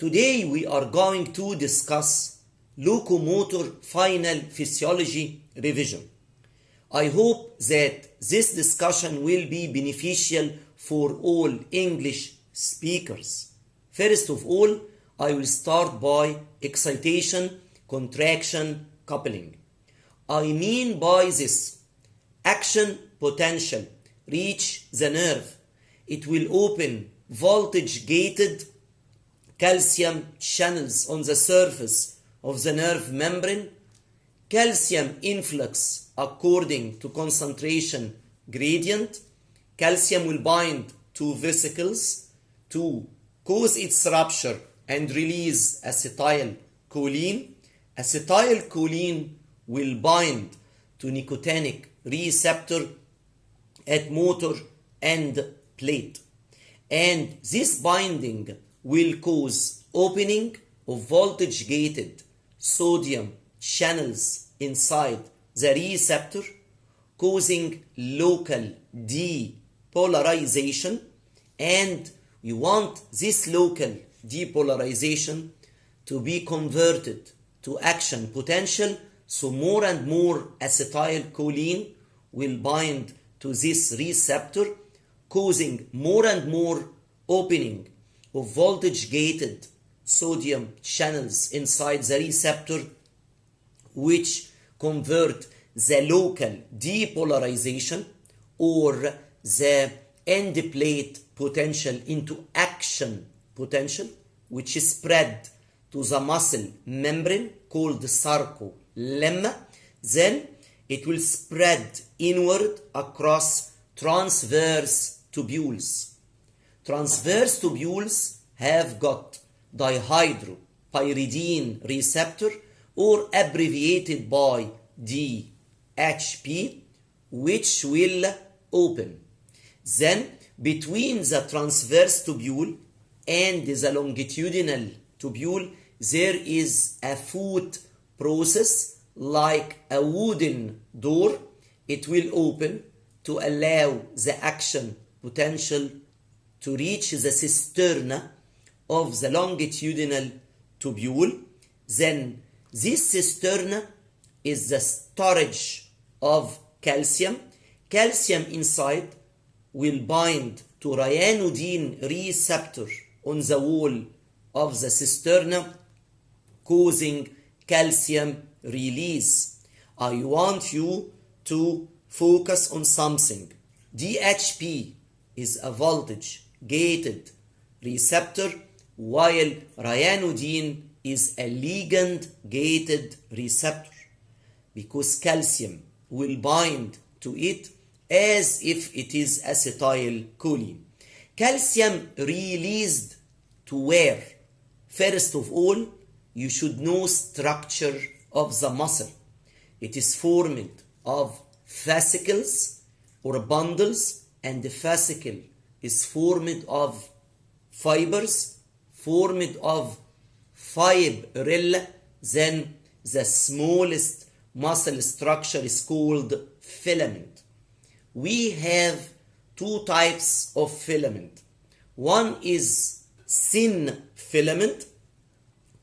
Today we are going to discuss locomotor final physiology revision. I hope that this discussion will be beneficial for all English speakers. First of all, I will start by excitation, contraction, coupling. I mean by this, action potential reach the nerve. It will open voltage-gated calcium channels on the surface of the nerve membrane. Calcium influx according to concentration gradient. Calcium will bind to vesicles to cause its rupture and release acetylcholine. Acetylcholine will bind to nicotinic receptor at motor end plate. And this binding will cause opening of voltage-gated sodium channels inside the receptor, causing local depolarization. And we want this local depolarization to be converted to action potential, so more and more acetylcholine will bind to this receptor, causing more and more opening of voltage-gated sodium channels inside the receptor, which convert the local depolarization or the end plate potential into action potential, which is spread to the muscle membrane called sarcolemma. Then it will spread inward across transverse tubules. Transverse tubules have got dihydropyridine receptor, or abbreviated by DHP, which will open. Then between the transverse tubule and the longitudinal tubule there is a foot process like a wooden door. It will open to allow the action potential to reach the cisterna of the longitudinal tubule. Then this cisterna is the storage of calcium. Calcium inside will bind to ryanodine receptor on the wall of the cisterna, causing calcium release. I want you to focus on something. DHP is a voltage-gated receptor, while ryanodine is a ligand-gated receptor, because calcium will bind to it as if it is acetylcholine. Calcium released to where? First of all, you should know structure of the muscle. It is formed of fascicles or bundles, and the fascicle is formed of fibers, formed of fibrilla. Then the smallest muscle structure is called filament. We have two types of filament. One is thin filament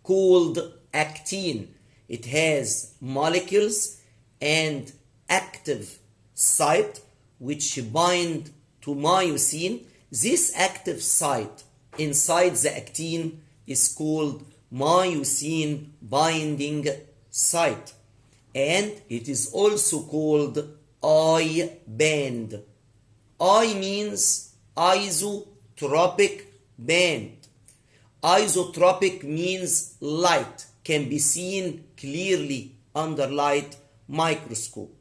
called actin. It has molecules and active site which bind to myosin. This active site inside the actin is called myosin binding site, and it is also called I band. I means isotropic band. Isotropic means light can be seen clearly under light microscope.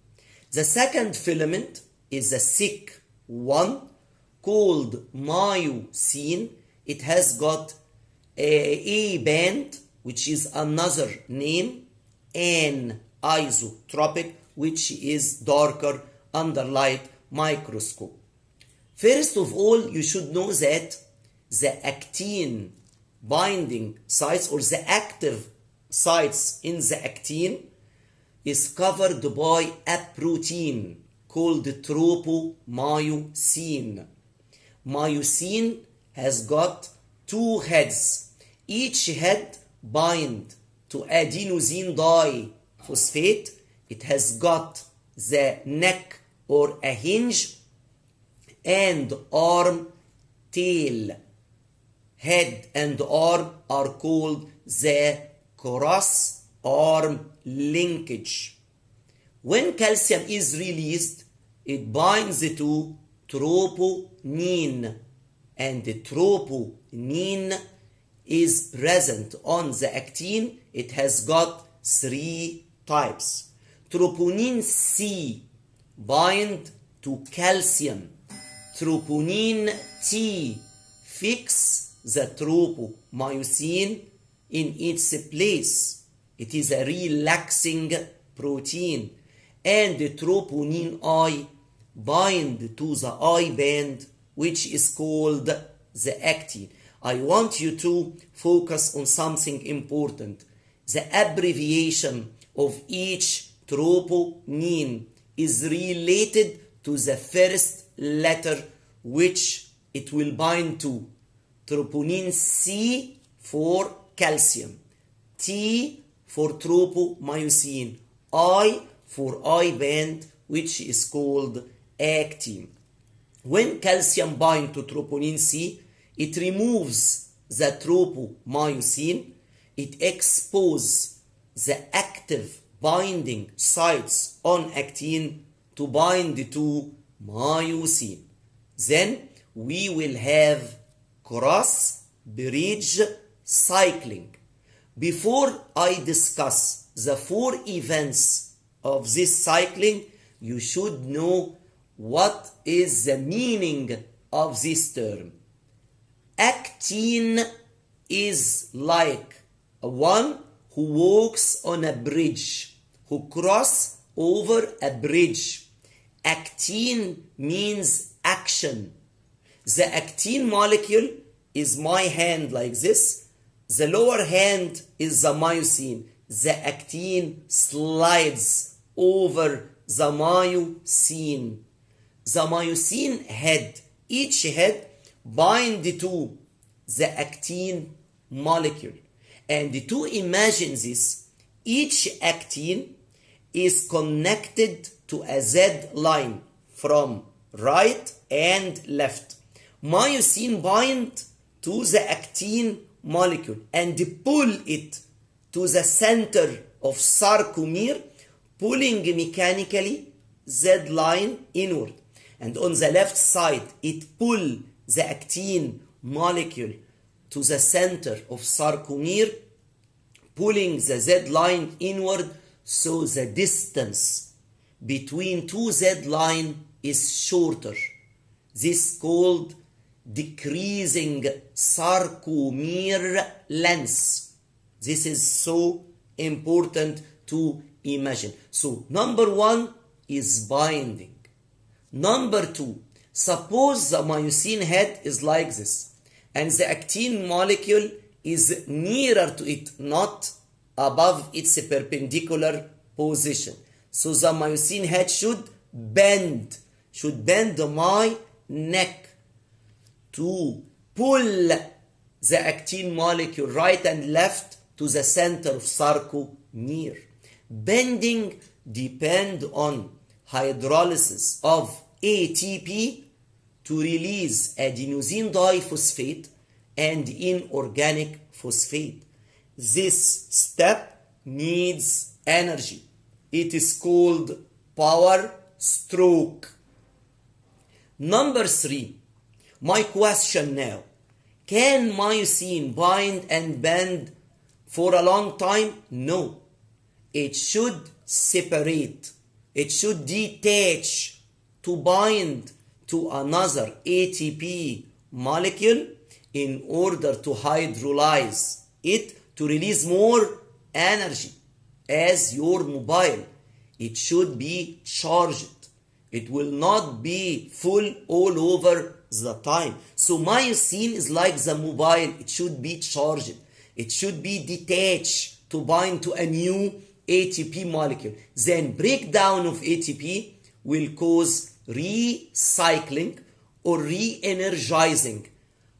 The second filament is a thick one called myosin. It has got a band, which is another name, and isotropic, which is darker under light microscope. First of all, you should know that the actin binding sites, or the active sites in the actin, is covered by a protein called tropomyosin. Myosin has got two heads, each head bind to adenosine diphosphate. It has got the neck or a hinge and arm, tail. Head and arm are called the cross arm linkage. When calcium is released, it binds to troponin, and the troponin is present on the actin. It has got 3 types. Troponin C bind to calcium. Troponin T fix the tropomyosin in its place. It is a relaxing protein. And the troponin I bind to the I band, which is called the actin. I want you to focus on something important. The abbreviation of each troponin is related to the first letter which it will bind to. Troponin C for calcium, T for tropomyosin, I for I band, which is called actin. When calcium binds to troponin C, it removes the tropomyosin. It exposes the active binding sites on actin to bind to myosin. Then we will have cross bridge cycling. Before I discuss the 4 events of this cycling, you should know what is the meaning of this term. Actin is like one who walks on a bridge, who cross over a bridge. Actin means action. The actin molecule is my hand like this. The lower hand is the myosin. The actin slides over the myosin. The myosin head, each head bind to the actin molecule. And to imagine this, each actin is connected to a Z line from right and left. Myosin bind to the actin molecule and pull it to the center of sarcomere, pulling mechanically Z line inward. And on the left side, it pull the actin molecule to the center of sarcomere, pulling the Z line inward, so the distance between 2 Z line is shorter. This is called decreasing sarcomere length. This is so important to imagine. So number 1 is binding. Number 2, suppose the myosin head is like this and the actin molecule is nearer to it, not above its perpendicular position. So the myosin head should bend my neck to pull the actin molecule right and left to the center of sarcomere. Bending depends on hydrolysis of ATP to release adenosine diphosphate and inorganic phosphate. This step needs energy. It is called power stroke. Number 3, my question now. Can myosin bind and bend for a long time? No. It should separate. It should detach to bind to another ATP molecule in order to hydrolyze it to release more energy. As your mobile, it should be charged. It will not be full all over the time. So myosin is like the mobile. It should be charged. It should be detached to bind to a new ATP molecule. Then breakdown of ATP will cause recycling or re-energizing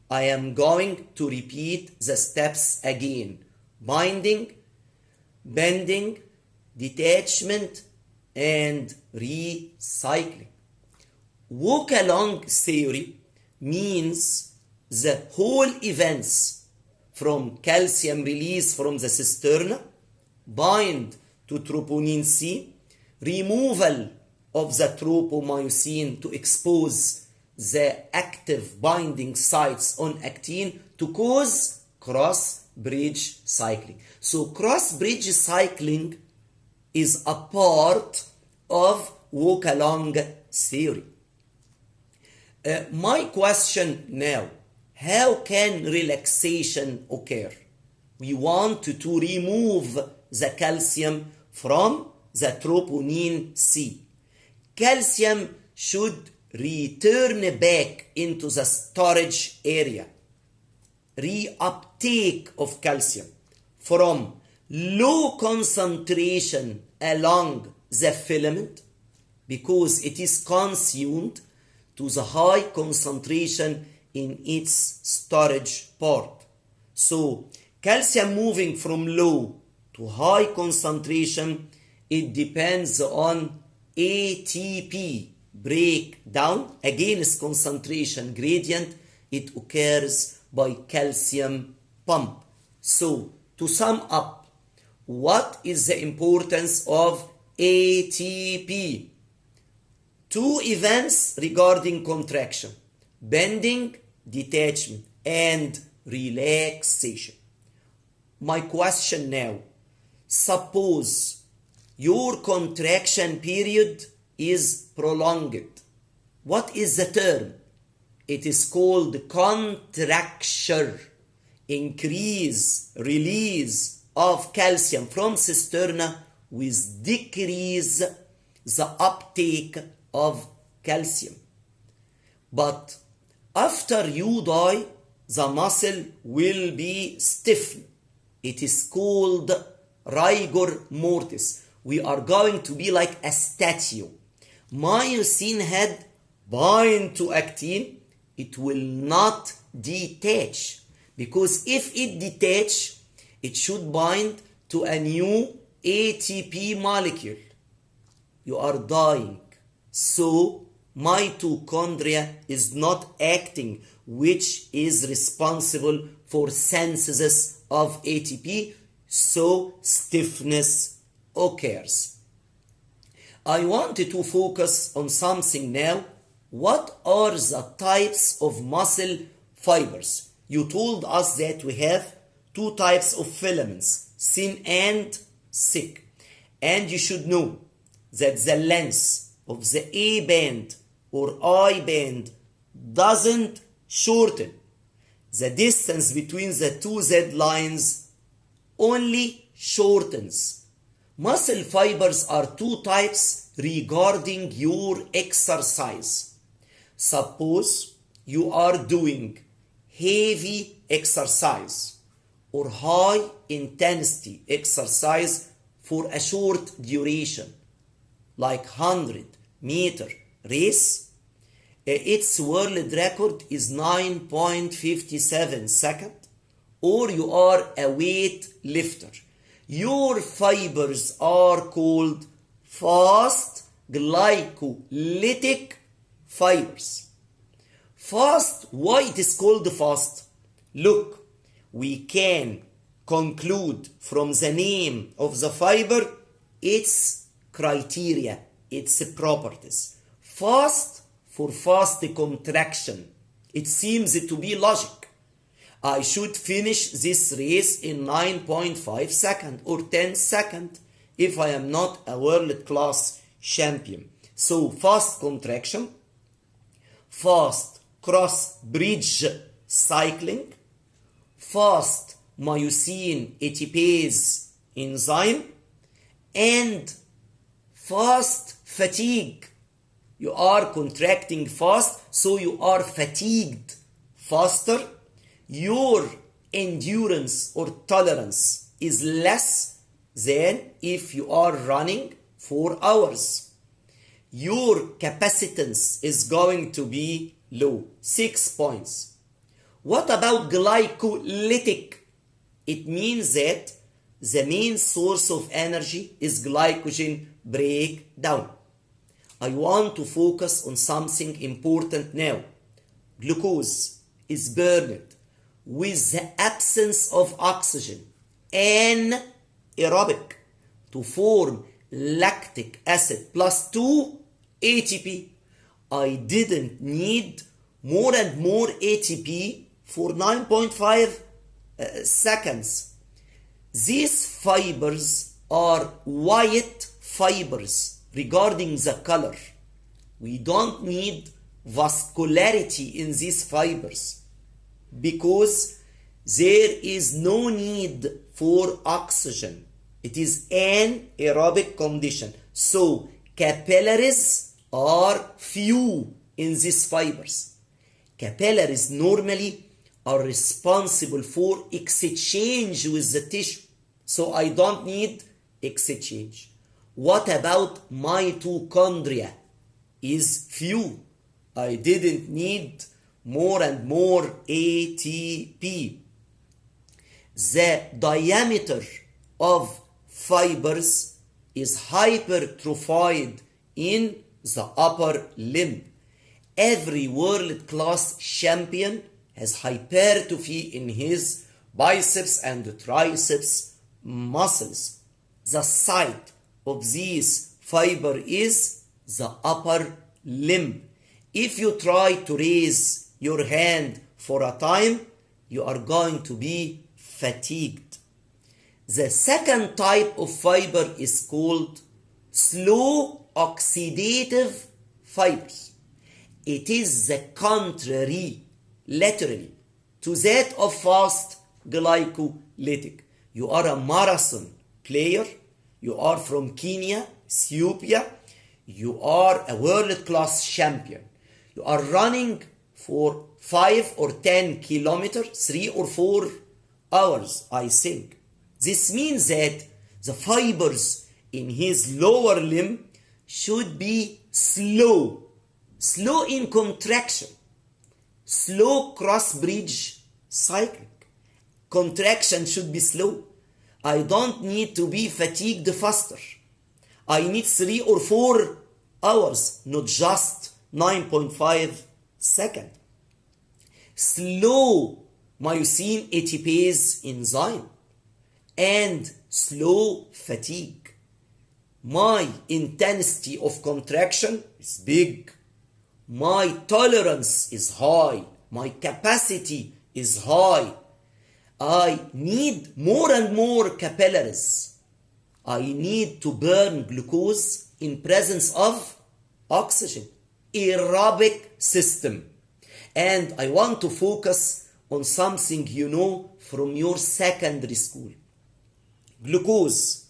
I am going to repeat the steps again. Binding, bending, detachment, and recycling. Walk along theory means the whole events from calcium release from the cisterna, bind to troponin C, removal of the tropomyosin to expose the active binding sites on actin to cause cross-bridge cycling. So cross-bridge cycling is a part of walk-along theory. My question now, how can relaxation occur? We want to remove the calcium from the troponin C. Calcium should return back into the storage area. Reuptake of calcium from low concentration along the filament because it is consumed to the high concentration in its storage part. So calcium moving from low to high concentration, it depends on ATP breakdown against concentration gradient. It occurs by calcium pump. So to sum up, what is the importance of ATP? Two events regarding contraction: bending, detachment, and relaxation. My question now, suppose your contraction period is prolonged. What is the term? It is called contracture. Increase, release of calcium from cisterna with decrease the uptake of calcium. But after you die, the muscle will be stiffened. It is called rigor mortis. We are going to be like a statue. Myosin head bind to actin. It will not detach, because if it detach, it should bind to a new ATP molecule. You are dying. So mitochondria is not acting, which is responsible for synthesis of ATP, so stiffness occurs. I wanted to focus on something now. What are the types of muscle fibers? You told us that we have two types of filaments, thin and thick. And you should know that the length of the A band or I band doesn't shorten. The distance between the two Z lines only shortens. Muscle fibers are two types regarding your exercise. Suppose you are doing heavy exercise or high intensity exercise for a short duration, like 100-meter race. Its world record is 9.57 seconds, or you are a weight lifter. Your fibers are called fast glycolytic fibers. Fast, why it is called fast? Look, we can conclude from the name of the fiber its criteria, its properties. Fast for fast contraction. It seems to be logic. I should finish this race in 9.5 seconds or 10 seconds if I am not a world-class champion. So fast contraction, fast cross-bridge cycling, fast myosin ATPase enzyme, and fast fatigue. You are contracting fast, so you are fatigued faster. Your endurance or tolerance is less than if you are running 4 hours. Your capacitance is going to be low. 6 points. What about glycolytic? It means that the main source of energy is glycogen breakdown. I want to focus on something important now. Glucose is burned with the absence of oxygen, anaerobic, to form lactic acid plus 2 ATP. I didn't need more and more ATP for 9.5 seconds. These fibers are white fibers regarding the color. We don't need vascularity in these fibers because there is no need for oxygen. It is an aerobic condition. So capillaries are few in these fibers. Capillaries normally are responsible for exchange with the tissue. So I don't need exchange. What about mitochondria? Is few. I didn't need more and more ATP. The diameter of fibers is hypertrophied in the upper limb. Every world-class champion has hypertrophy in his biceps and triceps muscles. The site of these fiber is the upper limb. If you try to raise your hand for a time, you are going to be fatigued. The second type of fiber is called slow oxidative fibers. It is the contrary, literally, to that of fast glycolytic. You are a marathon player. You are from Kenya, Ethiopia. You are a world-class champion. You are running for 5 or 10 kilometers, 3 or 4 hours, I think. This means that the fibers in his lower limb should be slow in contraction, slow cross-bridge cycling. Contraction should be slow. I don't need to be fatigued faster. I need 3 or 4 hours, not just 9.5 seconds. Slow myosin ATPase enzyme and slow fatigue. My intensity of contraction is big. My tolerance is high. My capacity is high. I need more and more capillaries. I need to burn glucose in presence of oxygen. Aerobic system. And I want to focus on something you know from your secondary school. Glucose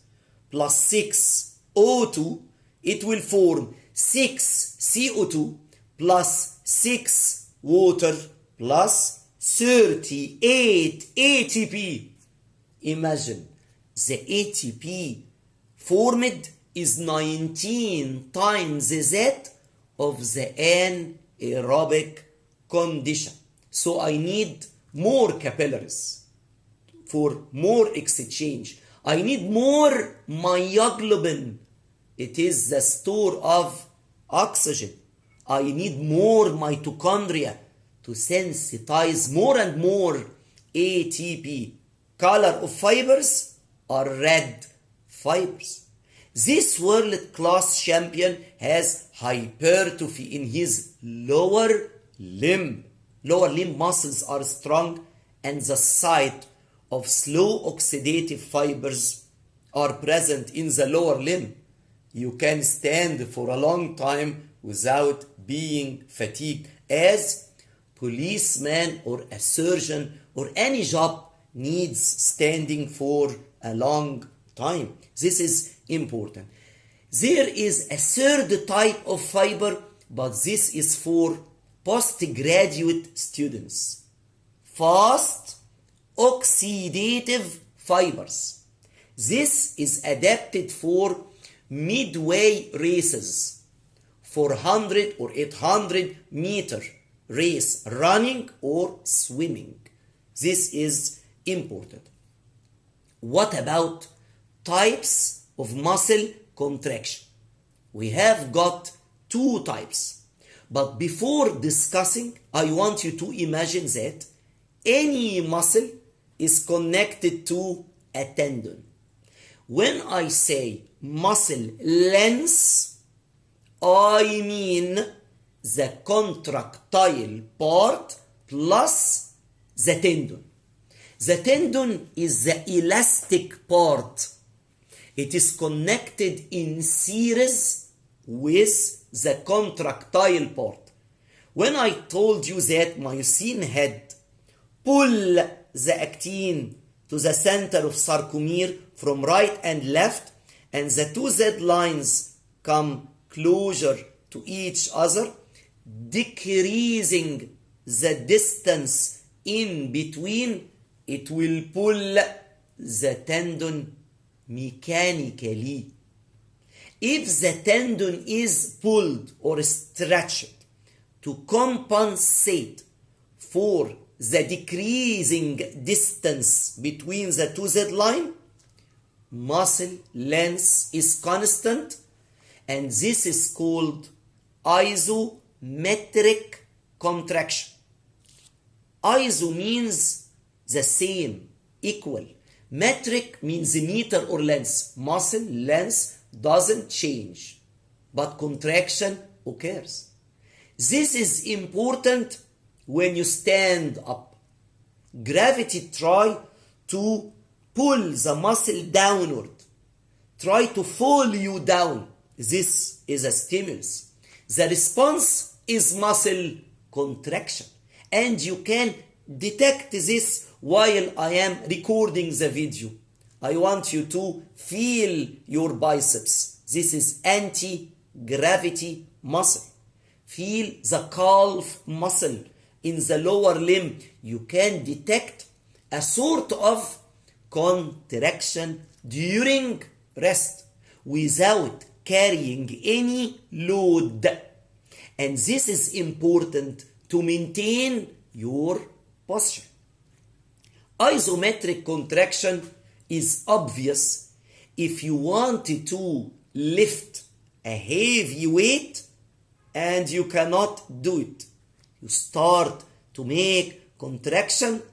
plus 6 O2, it will form 6 CO2 plus 6 water plus 38 ATP. Imagine the ATP formed is 19 times that of the anaerobic condition. So I need more capillaries for more exchange. I need more myoglobin. It is the store of oxygen. I need more mitochondria to sensitize more and more ATP. Color of fibers are red fibers. This world-class champion has hypertrophy in his lower limb. Lower limb muscles are strong and the site of slow oxidative fibers are present in the lower limb. You can stand for a long time without being fatigued, as policeman or a surgeon or any job needs standing for a long time. This is important. There is a third type of fiber, but this is for postgraduate students. Fast oxidative fibers. This is adapted for midway races, 400 or 800 meter race, running or swimming. This is important. What about types of muscle contraction? We have got two types. But before discussing, I want you to imagine that any muscle is connected to a tendon. When I say muscle length, I mean the contractile part plus the tendon. The tendon is the elastic part. It is connected in series with the contractile part. When I told you that myosin head pull the actin to the center of sarcomere from right and left, and the two Z lines come closer to each other, decreasing the distance in between, it will pull the tendon mechanically. If the tendon is pulled or stretched to compensate for the decreasing distance between the two Z line, muscle length is constant, and this is called isometric contraction. Iso means the same, equal. Metric means meter or length. Muscle length doesn't change, but contraction occurs. This is important when you stand up. Gravity try to pull the muscle downward, try to fall you down. This is a stimulus. The response is muscle contraction, and you can detect this while I am recording the video. I want you to feel your biceps. This is anti-gravity muscle. Feel the calf muscle in the lower limb. You can detect a sort of contraction during rest without carrying any load. And this is important to maintain your posture. Isometric contraction is obvious if you want to lift a heavy weight and you cannot do it. You start to make contraction,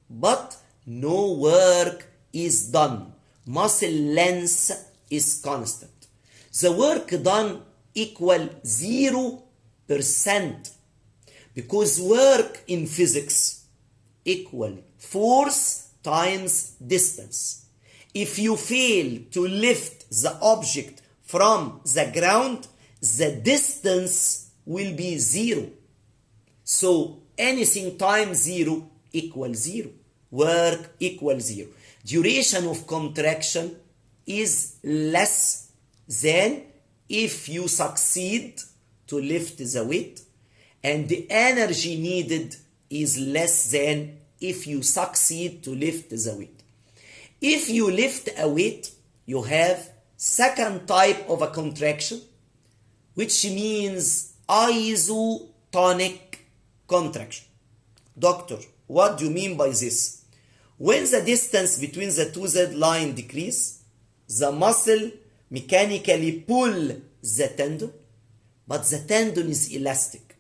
but no work is done. Muscle length is constant. The work done equal 0%, because work in physics equal force times distance. If you fail to lift the object from the ground, the distance will be 0. So anything times 0 equals 0. Work equals 0. Duration of contraction is less than if you succeed to lift the weight, and the energy needed is less than if you succeed to lift the weight. If you lift a weight, you have second type of a contraction, which means isotonic contraction. Doctor, what do you mean by this? When the distance between the two Z line decrease, the muscle mechanically pull the tendon, but the tendon is elastic.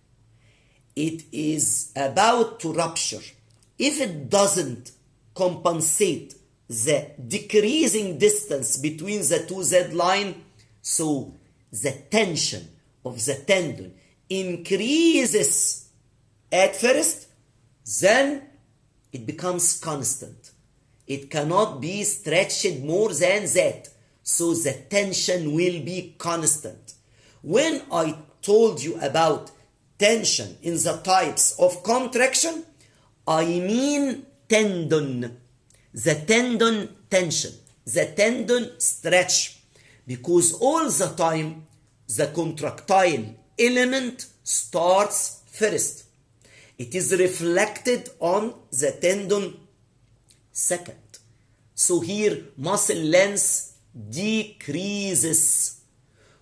It is about to rupture. If it doesn't compensate the decreasing distance between the two Z line, so the tension of the tendon increases at first, then it becomes constant. It cannot be stretched more than that, so the tension will be constant. When I told you about tension in the types of contraction, I mean tendon. The tendon tension, the tendon stretch, because all the time the contractile element starts first. It is reflected on the tendon second. So here muscle length decreases.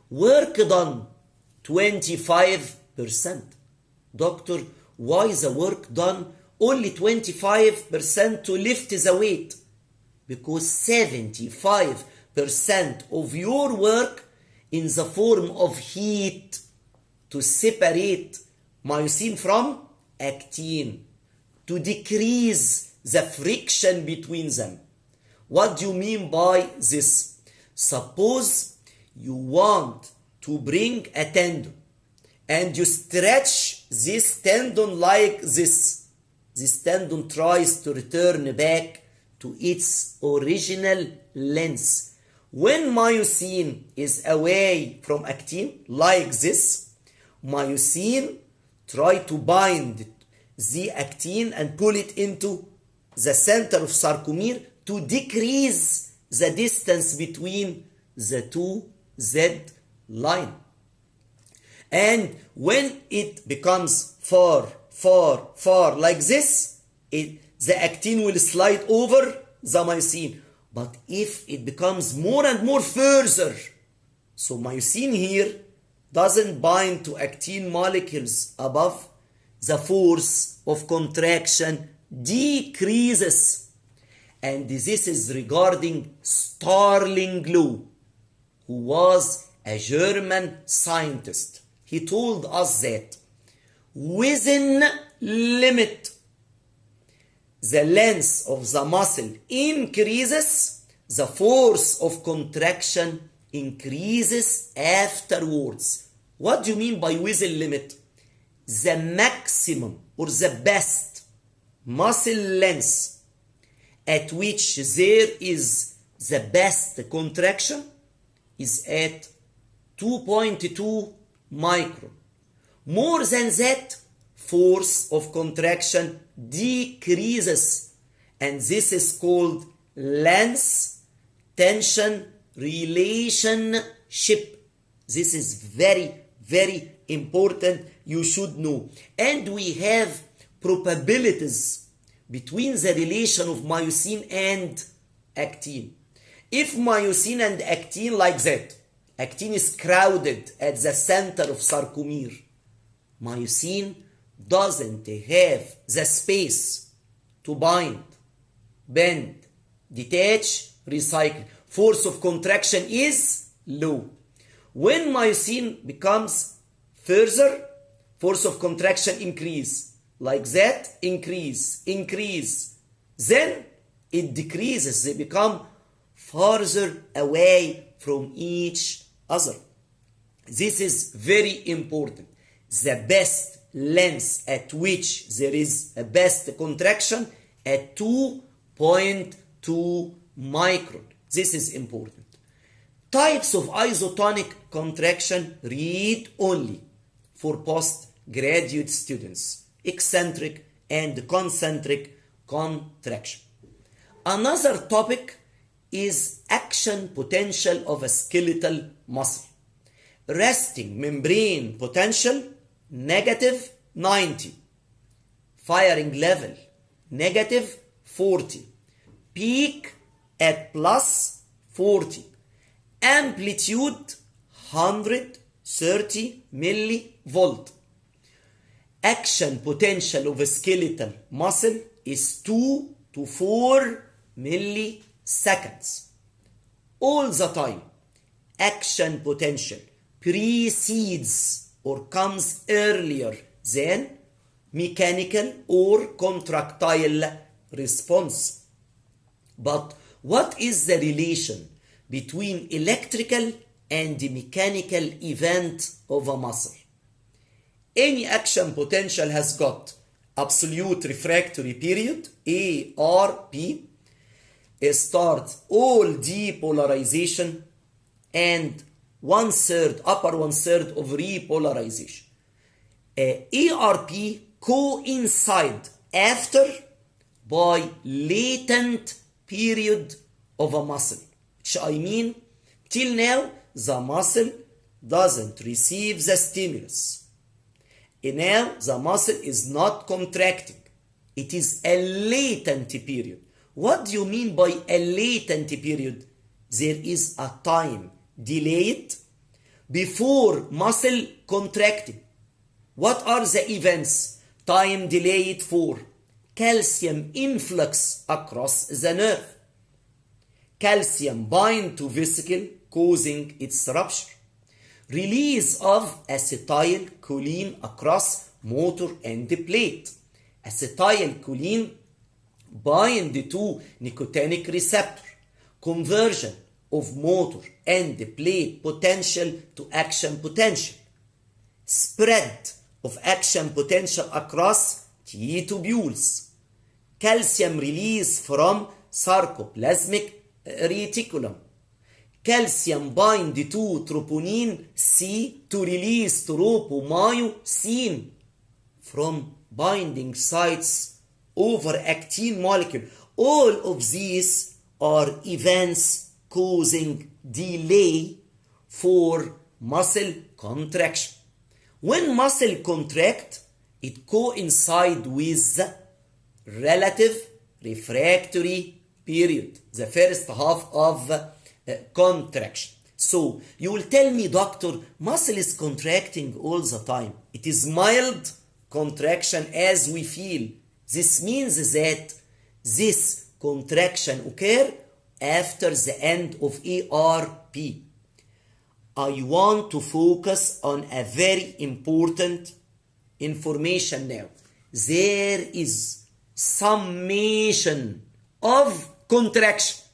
Work done 25%. Doctor, Why the work done only 25% to lift the weight? Because 75% of your work in the form of heat to separate myosin from actin, to decrease the friction between them. What do you mean by this? Suppose you want to bring a tendon and you stretch this tendon like this. This tendon tries to return back to its original length. When myosin is away from actin, like this, myosin try to bind the actin and pull it into the center of sarcomere to decrease the distance between the two Z line. And when it becomes far like this, the actin will slide over the myosin. But if it becomes more and more further, so myosin here doesn't bind to actin molecules above, the force of contraction decreases. And this is regarding Starling law, who was a German scientist. He told us that within limit, the length of the muscle increases, the force of contraction increases afterwards. What do you mean by within limit? The maximum or the best muscle length at which there is the best contraction is at 2.2 micron. More than that, force of contraction decreases, and this is called length tension relationship. This is very, very important. You should know. And we have probabilities between the relation of myosin and actin. If myosin and actin like that, actin is crowded at the center of sarcomere, myosin doesn't have the space to bind, bend, detach, recycle. Force of contraction is low. When myosin becomes further, force of contraction increase. Like that, increase. Then it decreases. They become farther away from each other. This is very important. The best length at which there is a best contraction at 2.2 micron. This is important. Types of isotonic contraction, read only for postgraduate students: eccentric and concentric contraction. Another topic is action potential of a skeletal muscle. Resting membrane potential negative 90, firing level negative 40, peak at plus 40, amplitude 130 millivolt. Action potential of a skeletal muscle is 2 to 4 milliseconds. All the time, action potential precedes or comes earlier than mechanical or contractile response. But what is the relation between electrical and the mechanical event of a muscle? Any action potential has got absolute refractory period, ARP, starts all depolarization and upper one third of repolarization. ARP coincide after by latent period of a muscle, which I mean till now the muscle doesn't receive the stimulus. And now the muscle is not contracting. It is a latent period. What do you mean by a latent period? There is a time delayed before muscle contracting. What are the events? time delayed 4 calcium influx across the nerve. Calcium bind to vesicle causing its rupture. Release of acetylcholine across motor end plate. Acetylcholine bind to nicotinic receptor. Conversion of motor end plate potential to action potential. Spread of action potential across T tubules. Calcium release from sarcoplasmic reticulum. Calcium bind to troponin C to release tropomyosin from binding sites over actin molecule. All of these are events causing delay for muscle contraction. When muscle contract, it coincides with relative refractory period, the first half of contraction. So you will tell me, doctor, muscle is contracting all the time. It is mild contraction as we feel. This means that this contraction occurs after the end of ARP. I want to focus on a very important information now. There is summation of contraction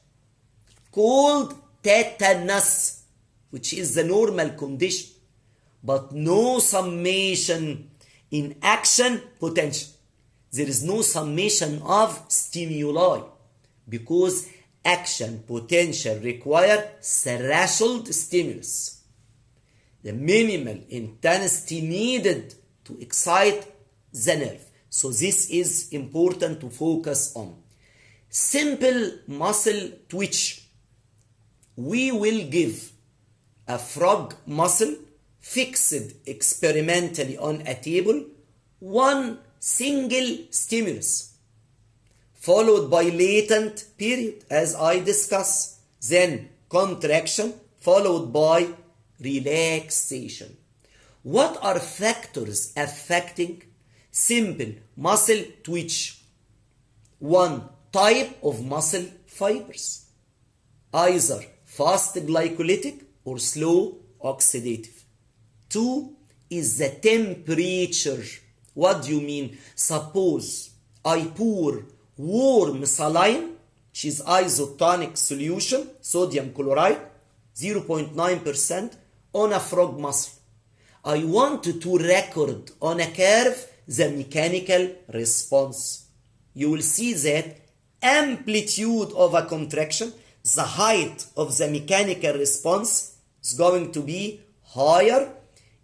called tetanus, which is the normal condition, but no summation in action potential. There is no summation of stimuli because action potential require threshold stimulus, the minimal intensity needed to excite the nerve. So this is important to focus on. Simple muscle twitch. We will give a frog muscle fixed experimentally on a table, one single stimulus, followed by latent period as I discuss, then contraction, followed by relaxation. What are factors affecting simple muscle twitch? One, type of muscle fibers, either fast glycolytic or slow oxidative. Two is the temperature. What do you mean? Suppose I pour warm saline, which is isotonic solution, sodium chloride, 0.9%, on a frog muscle. I want to record on a curve the mechanical response. You will see that amplitude of a contraction, the height of the mechanical response is going to be higher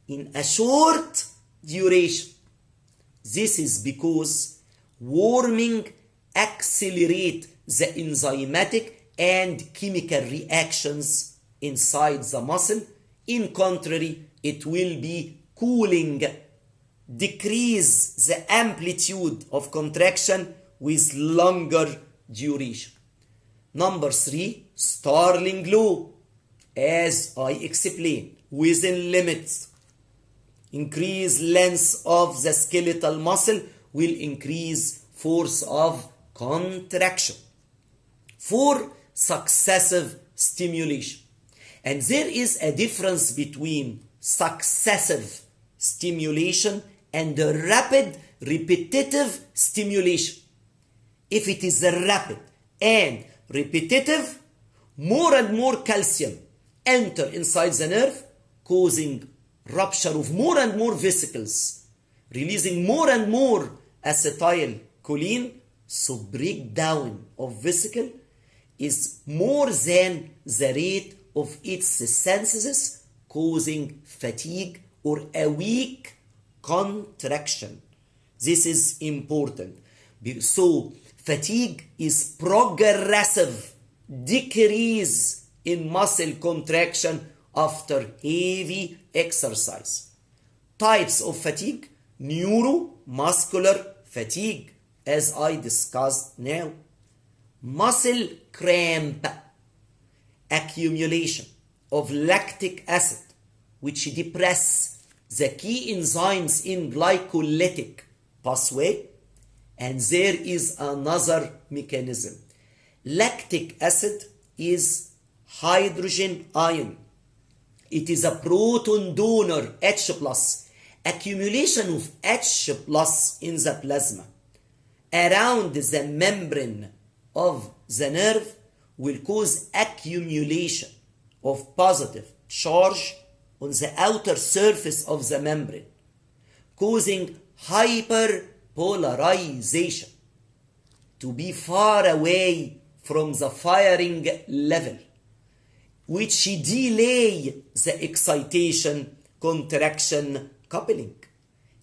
in a short duration. This is because warming accelerates the enzymatic and chemical reactions inside the muscle. In contrary, it will be cooling, decrease the amplitude of contraction with longer duration. Number 3, Starling law. As I explained, within limits, increase length of the skeletal muscle will increase force of contraction for successive stimulation. And there is a difference between successive stimulation and rapid repetitive stimulation. If it is rapid and repetitive, more and more calcium enter inside the nerve, causing rupture of more and more vesicles, releasing more and more acetylcholine. So breakdown of vesicle is more than the rate of its synthesis, causing fatigue or a weak contraction. This is important. So fatigue is progressive decrease in muscle contraction after heavy exercise. Types of fatigue: neuromuscular fatigue, as I discussed now. Muscle cramp, accumulation of lactic acid, which depress the key enzymes in glycolytic pathway, and there is another mechanism. Lactic acid is hydrogen ion. It is a proton donor, H+. Accumulation of H+ in the plasma around the membrane of the nerve will cause accumulation of positive charge on the outer surface of the membrane, causing hyperpolarization to be far away from the firing level, which delay the excitation contraction coupling.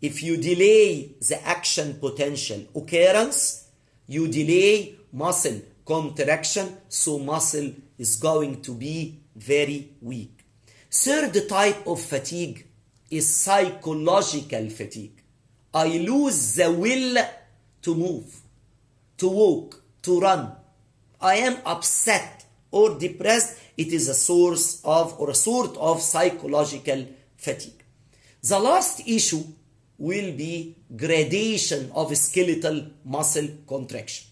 If you delay the action potential occurrence, you delay muscle contraction, so muscle is going to be very weak. Third type of fatigue is psychological fatigue. I lose the will to move, to walk, to run. I am upset or depressed. It is a source of or a sort of psychological fatigue. The last issue will be gradation of skeletal muscle contraction.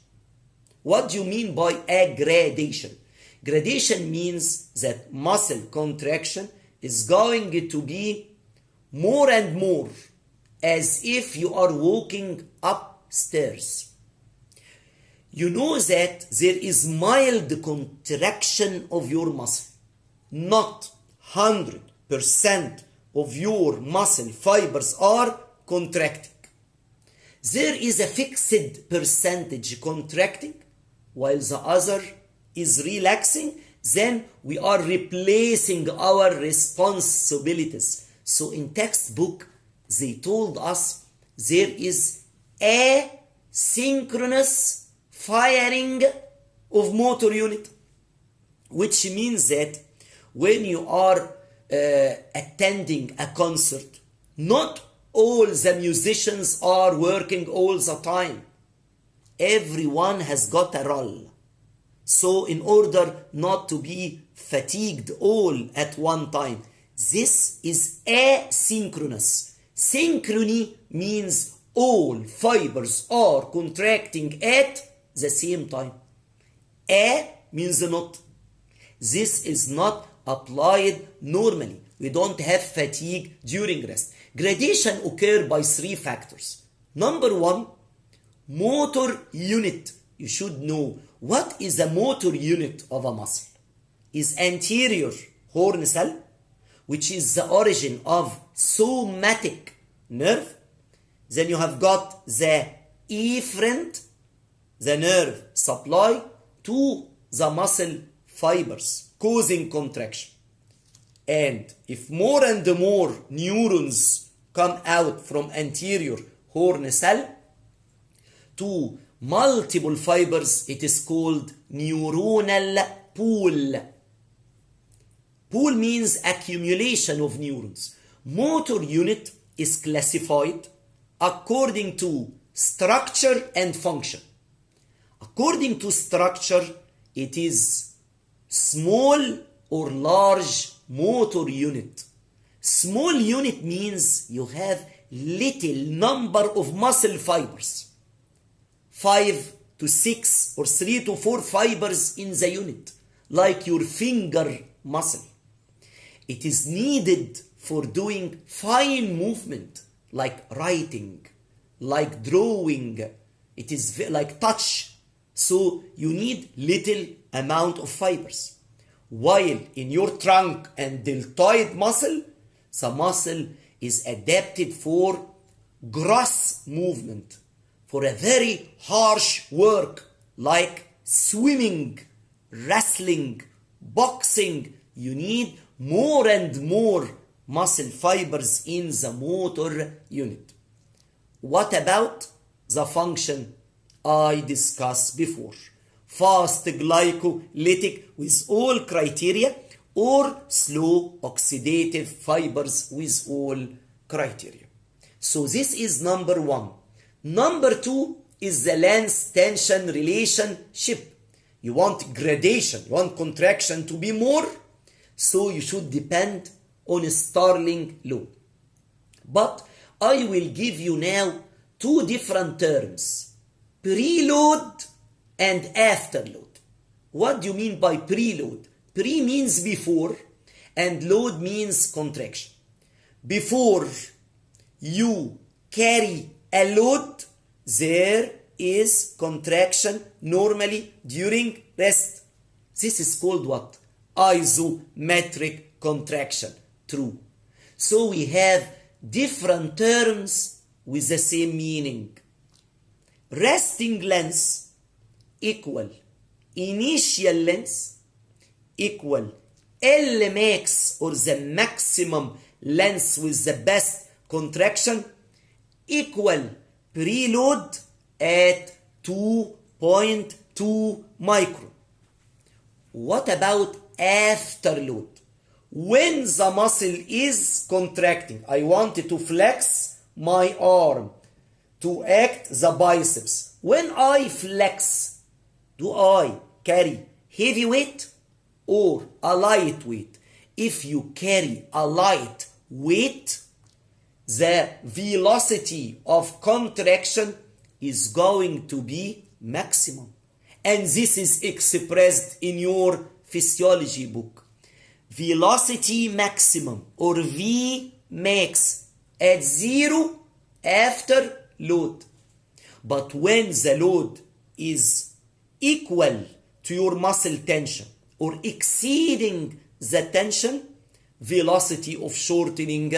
What do you mean by a gradation? Gradation means that muscle contraction is going to be more and more as if you are walking upstairs. You know that there is mild contraction of your muscle. Not 100% of your muscle fibers are contracting. There is a fixed percentage contracting while the other is relaxing. Then we are replacing our responsibilities. So in textbook, they told us there is asynchronous firing of motor unit, which means that when you are attending a concert, not all the musicians are working all the time. Everyone has got a role. So in order not to be fatigued all at one time, this is asynchronous. Synchrony means all fibers are contracting at the same time. A means not. This is not applied normally. We don't have fatigue during rest. Gradation occurs by three factors. Number one, motor unit. You should know what is the motor unit of a muscle. Is anterior horn cell, which is the origin of somatic nerve. Then you have got the efferent, the nerve supply to the muscle fibers, causing contraction. And if more and more neurons come out from anterior horn cell to multiple fibers, it is called neuronal pool. Pool means accumulation of neurons. Motor unit is classified according to structure and function. According to structure, it is small or large motor unit. Small unit means you have little number of muscle fibers. 5 to 6 or 3 to 4 fibers in the unit, like your finger muscle. It is needed for doing fine movement, like writing, like drawing. It is like touch. So you need little amount of fibers. While in your trunk and deltoid muscle, the muscle is adapted for gross movement, for a very harsh work like swimming, wrestling, boxing. You need more and more muscle fibers in the motor unit. What about the function I discussed before? Fast glycolytic with all criteria, or slow oxidative fibers with all criteria. So this is number one. Number two is the length tension relationship. You want gradation, you want contraction to be more, so you should depend on Starling law. But I will give you now two different terms, preload and afterload. What do you mean by preload? Pre means before and load means contraction. Before you carry a load, there is contraction normally during rest. This is called what? Isometric contraction. True. So we have different terms with the same meaning. Resting length equal initial length equal L max, or the maximum length with the best contraction, equal preload at 2.2 micron. What about afterload? When the muscle is contracting, I wanted to flex my arm to act the biceps. When I flex, do I carry heavy weight or a light weight? If you carry a light weight, the velocity of contraction is going to be maximum. And this is expressed in your physiology book. Velocity maximum, or V max, at 0 after load. But when the load is equal to your muscle tension or exceeding the tension, velocity of shortening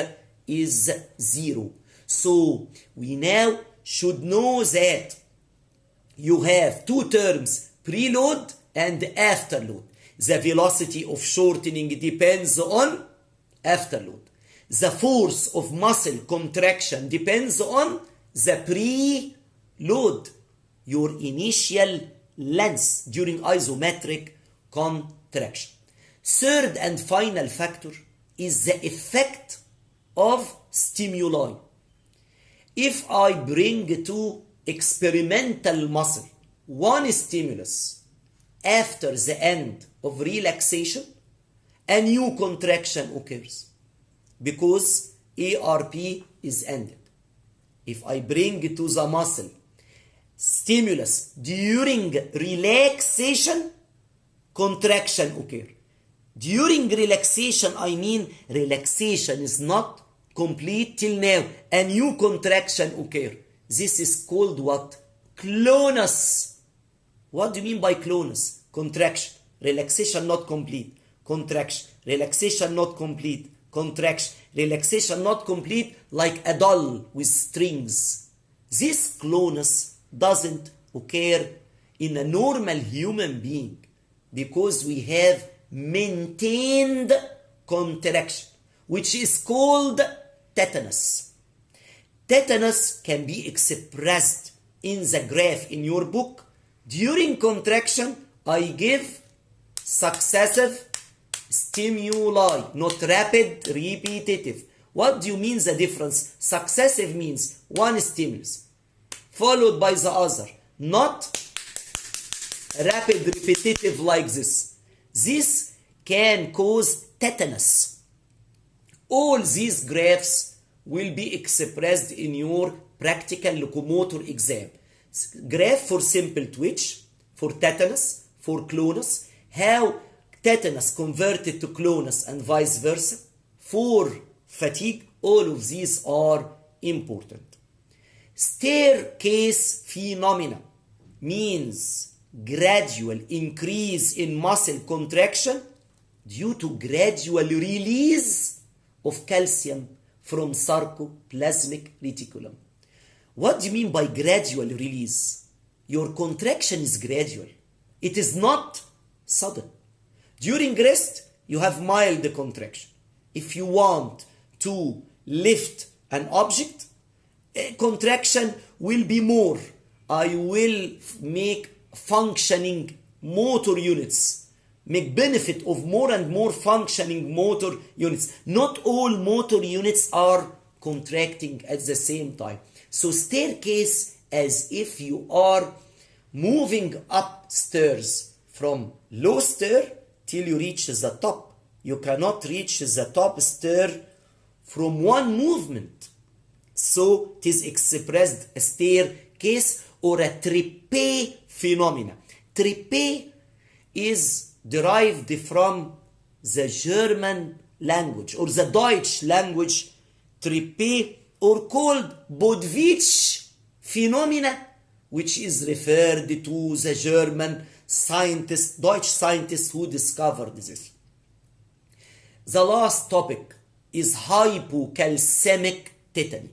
is 0. So we now should know that you have two terms, preload and afterload. The velocity of shortening depends on afterload. The force of muscle contraction depends on the preload, your initial length during isometric contraction. Third and final factor is the effect of stimuli. If I bring to experimental muscle one stimulus after the end of relaxation, a new contraction occurs because ARP is ended. If I bring to the muscle stimulus during relaxation, contraction occurs. During relaxation, I mean relaxation is not complete till now. A new contraction occurs. This is called what? Clonus. What do you mean by clonus? Contraction. Relaxation not complete. Contraction. Relaxation not complete. Contraction. Relaxation not complete, like a doll with strings. This clonus doesn't occur in a normal human being because we have maintained contraction, which is called tetanus. Tetanus can be expressed in the graph in your book. During contraction, I give successive stimuli, not rapid, repetitive. What do you mean the difference? Successive means one stimulus followed by the other, not rapid, repetitive like this. This can cause tetanus. All these graphs will be expressed in your practical locomotor exam. Graph for simple twitch, for tetanus, for clonus, how tetanus converted to clonus and vice versa, for fatigue. All of these are important. Staircase phenomena means gradual increase in muscle contraction due to gradual release of calcium from sarcoplasmic reticulum. What do you mean by gradual release? Your contraction is gradual. It is not sudden. During rest, you have mild contraction. If you want to lift an object, contraction will be more. I will make functioning motor units, make benefit of more and more functioning motor units. Not all motor units are contracting at the same time. So staircase, as if you are moving upstairs from low stair till you reach the top. You cannot reach the top stair from one movement. So it is expressed a staircase or a trippe phenomena. Trippe is derived from the German language or the Deutsch language, trippe, or called Bodwich phenomena, which is referred to the German scientist, Deutsch scientist who discovered this. The last topic is hypocalcemic tetany.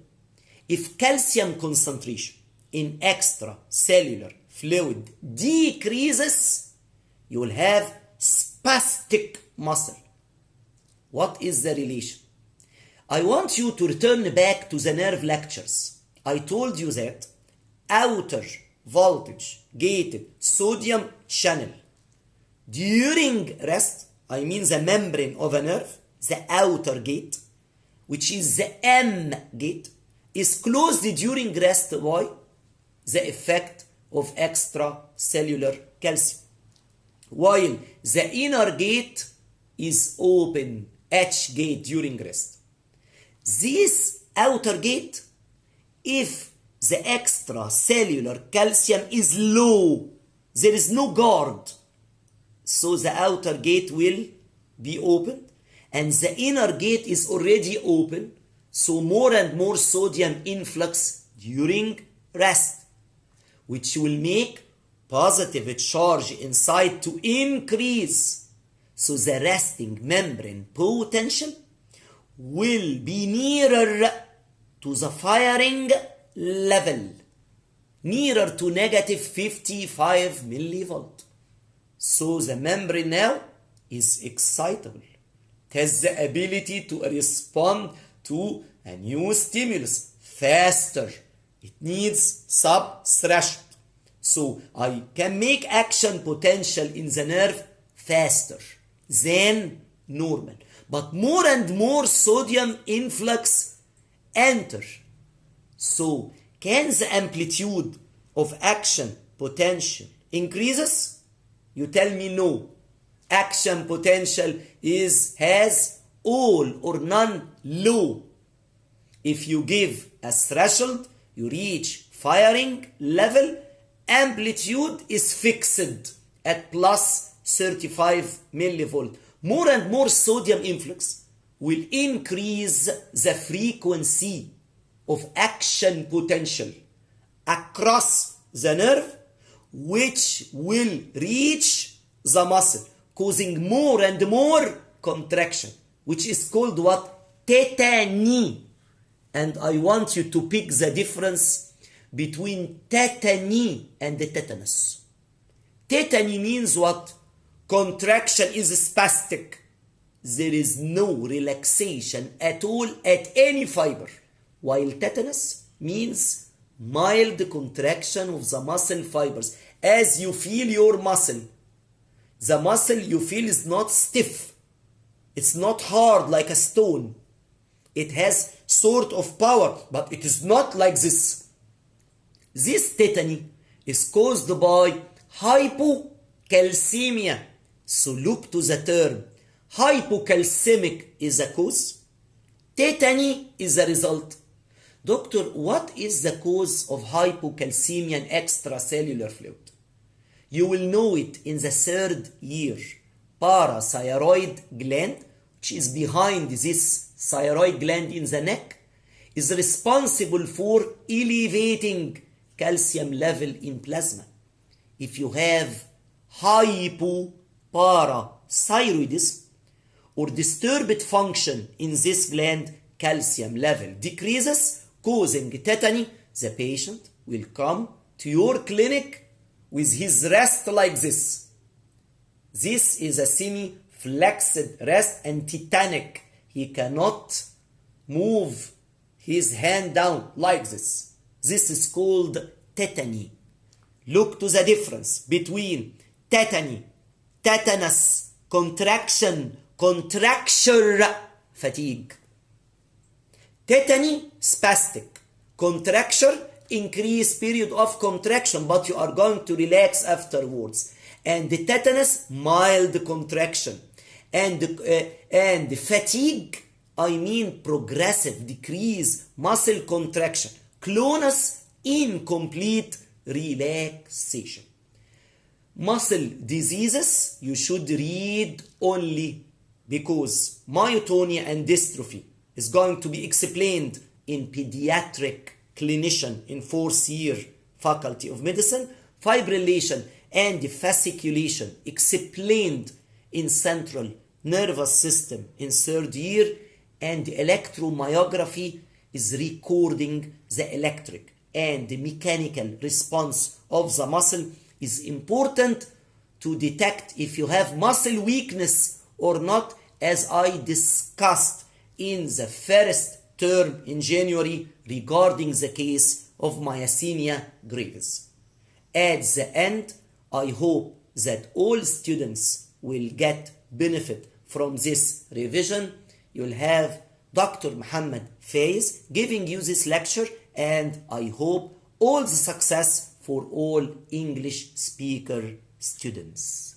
If calcium concentration in extracellular fluid decreases, you will have spastic muscle. What is the relation? I want you to return back to the nerve lectures. I told you that outer voltage gated sodium channel during rest, I mean the membrane of a nerve, the outer gate, which is the M gate, is closed during rest by the effect of extracellular calcium, while the inner gate is open, H gate, during rest. This outer gate, if the extracellular calcium is low, there is no guard, so the outer gate will be open, and the inner gate is already open, so more and more sodium influx during rest, which will make positive charge inside to increase. So the resting membrane potential will be nearer to the firing level, nearer to negative 55 millivolt. So the membrane now is excitable. It has the ability to respond to a new stimulus faster. It needs sub-threshold. So I can make action potential in the nerve faster than normal. But more and more sodium influx enter. So can the amplitude of action potential increases? You tell me no. Action potential has all or none low. If you give a threshold, you reach firing level, amplitude is fixed at plus 35 millivolt. More and more sodium influx will increase the frequency of action potential across the nerve, which will reach the muscle, causing more and more contraction, which is called what? Tetany. And I want you to pick the difference between tetany and the tetanus. Tetany means what? Contraction is spastic. There is no relaxation at all at any fiber. While tetanus means mild contraction of the muscle fibers. As you feel your muscle, the muscle you feel is not stiff. It's not hard like a stone. It has sort of power, but it is not like this. This tetany is caused by hypocalcemia. So look to the term. Hypocalcemic is a cause. Tetany is a result. Doctor, what is the cause of hypocalcemia in extracellular fluid? You will know it in the third year. Parathyroid gland, which is behind this thyroid gland in the neck, is responsible for elevating calcium level in plasma. If you have hypoparathyroidism or disturbed function in this gland, calcium level decreases, causing tetany. The patient will come to your clinic with his rest like this. This is a semi-flexed rest and tetanic. He cannot move his hand down like this. This is called tetany. Look to the difference between tetany, tetanus, contraction, contracture, fatigue. Tetany, spastic. Contracture, increase period of contraction, but you are going to relax afterwards. And the tetanus, mild contraction. And fatigue I mean progressive decrease muscle contraction. Clonus, incomplete relaxation. Muscle diseases you should read only, because myotonia and dystrophy is going to be explained in pediatric clinician in 4th year faculty of medicine. Fibrillation and fasciculation explained in central nervous system in 3rd year, and electromyography is recording the electric and the mechanical response of the muscle. Is important to detect if you have muscle weakness or not, as I discussed in the first term in January regarding the case of myasthenia gravis. At the end, I hope that all students will get benefit from this revision. You'll have Dr. Mohamed Fayez giving you this lecture, and I hope all the success for all English speaker students.